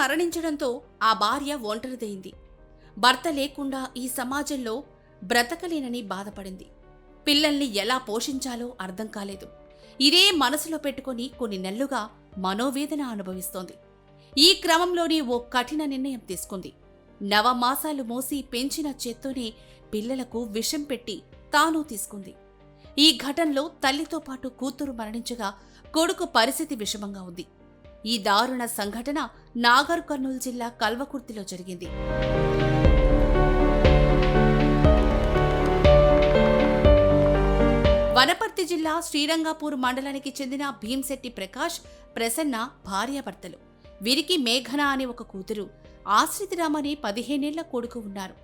మరణించడంతో ఆ భార్య ఒంటరిదైంది. భర్త లేకుండా ఈ సమాజంలో బ్రతకలేనని బాధపడింది. పిల్లల్ని ఎలా పోషించాలో అర్థం కాలేదు. ఇదే మనసులో పెట్టుకుని కొన్ని నెలలుగా మనోవేదన అనుభవిస్తోంది. ఈ క్రమంలోనే ఓ కఠిన నిర్ణయం తీసుకుంది. నవమాసాలు మోసి పెంచిన చేత్తోనే పిల్లలకు విషం పెట్టి తాను తీసుకుంది. ఈ ఘటనలో తల్లితో పాటు కూతురు మరణించగా కొడుకు పరిస్థితి విషమంగా ఉంది. ఈ దారుణ సంఘటన నాగర్ కర్నూలు జిల్లా కల్వకుర్తిలో జరిగింది. వనపర్తి జిల్లా శ్రీరంగపూర్ మండలానికి చెందిన భీంశెట్టి ప్రకాష్, ప్రసన్న భార్యాభర్తలు. వీరికి మేఘన అనే ఒక కూతురు, ఆశ్రితరామ్ అనే 15 ఏళ్ల కొడుకు ఉన్నారు.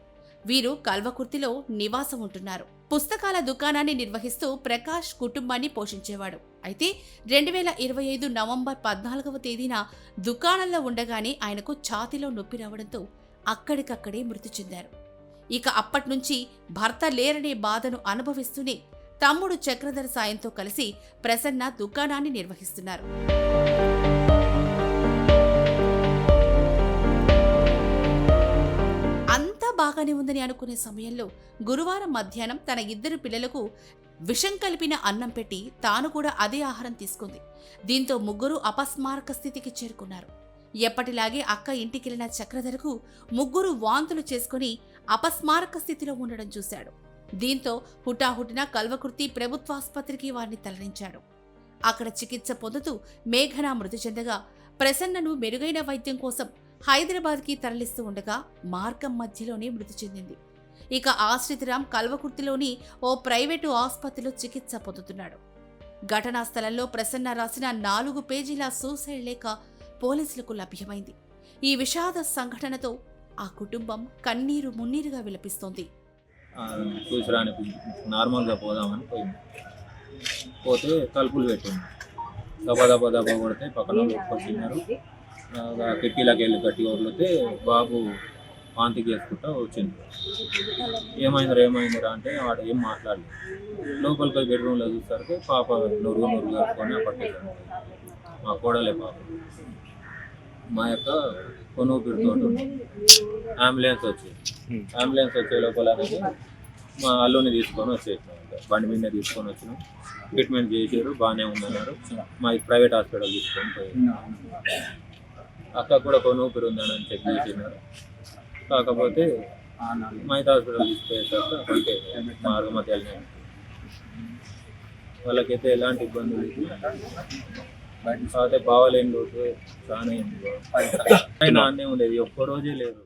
వీరు కల్వకుర్తిలో నివాసం ఉంటున్నారు. పుస్తకాల దుకాణాన్ని నిర్వహిస్తూ ప్రకాష్ కుటుంబాన్ని పోషించేవాడు. అయితే 2025 నవంబర్ 14వ తేదీన దుకాణంలో ఉండగానే ఆయనకు ఛాతీలో నొప్పి రావడంతో అక్కడికక్కడే మృతి చెందారు. ఇక అప్పట్నుంచి భర్త లేరనే బాధను అనుభవిస్తూనే తమ్ముడు చక్రధర్ సాయంతో కలిసి ప్రసన్న దుకాణాన్ని నిర్వహిస్తున్నారు. అంతా బాగానే ఉందని అనుకునే సమయంలో గురువారం మధ్యాహ్నం తన 2 పిల్లలకు విషం కలిపిన అన్నం పెట్టి తాను కూడా అదే ఆహారం తీసుకుంది. దీంతో ముగ్గురు అపస్మారక స్థితికి చేరుకున్నారు. ఎప్పటిలాగే అక్క ఇంటికెళ్లిన చక్రధరకు ముగ్గురు వాంతులు చేసుకుని అపస్మారక స్థితిలో ఉండడం చూశాడు. దీంతో హుటాహుటిన కల్వకుర్తి ప్రభుత్వాసుపత్రికి వారిని తరలించాడు. అక్కడ చికిత్స పొందుతూ మేఘన మృతి చెందగా ప్రసన్నను మెరుగైన వైద్యం కోసం హైదరాబాద్కి తరలిస్తూ ఉండగా మార్గం మధ్యలోనే మృతి చెందింది. ఇక ఆశ్రితరామ్ కల్వకుర్తిలోని ఓ ప్రైవేటు ఆసుపత్రిలో చికిత్స పొందుతున్నాడు. ఘటనా స్థలంలో ప్రసన్న రాసిన 4 పేజీల సూసైడ్ లేఖ పోలీసులకు లభ్యమైంది. ఈ విషాద సంఘటనతో ఆ కుటుంబం కన్నీరు మున్నీరుగా విలపిస్తోంది. చూసరానికి నార్మల్గా పోదామని పోతే తలుపులు పెట్టింది. దబా కొడితే పక్కన వచ్చినారు. కిటికీలోకి వెళ్ళి గట్టి వదిలితే బాబు వాంతి చేసుకుంటా వచ్చింది. ఏమైందిరా అంటే వాడు ఏం మాట్లాడలేదు. లోపలికి బెడ్రూమ్లో చూసరికి పాప నొరుగు కట్టుకొని పట్టేశారు. మా కోడలే పాప. మా యొక్క కొనుపిరితో అంబులెన్స్ వచ్చే లోపల మా అల్లుని తీసుకొని వచ్చేసినాం. బండి మీద తీసుకొని వచ్చినాం. ట్రీట్మెంట్ చేసారు, బాగానే ఉందన్నారు. మా ప్రైవేట్ హాస్పిటల్ తీసుకొని పోయారు. అక్క కూడా కొనుపిరి ఉందని చెక్ చేసినారు. కాకపోతే మైతా హాస్పిటల్ తీసుకుపోయేసరికి అంటే మార్గ మధ్యలో వాళ్ళకైతే ఎలాంటి ఇబ్బందులు కాకపోతే బావలేని రోజు చాలా అన్నీ ఉండేది. ఒక్కరోజే లేదు.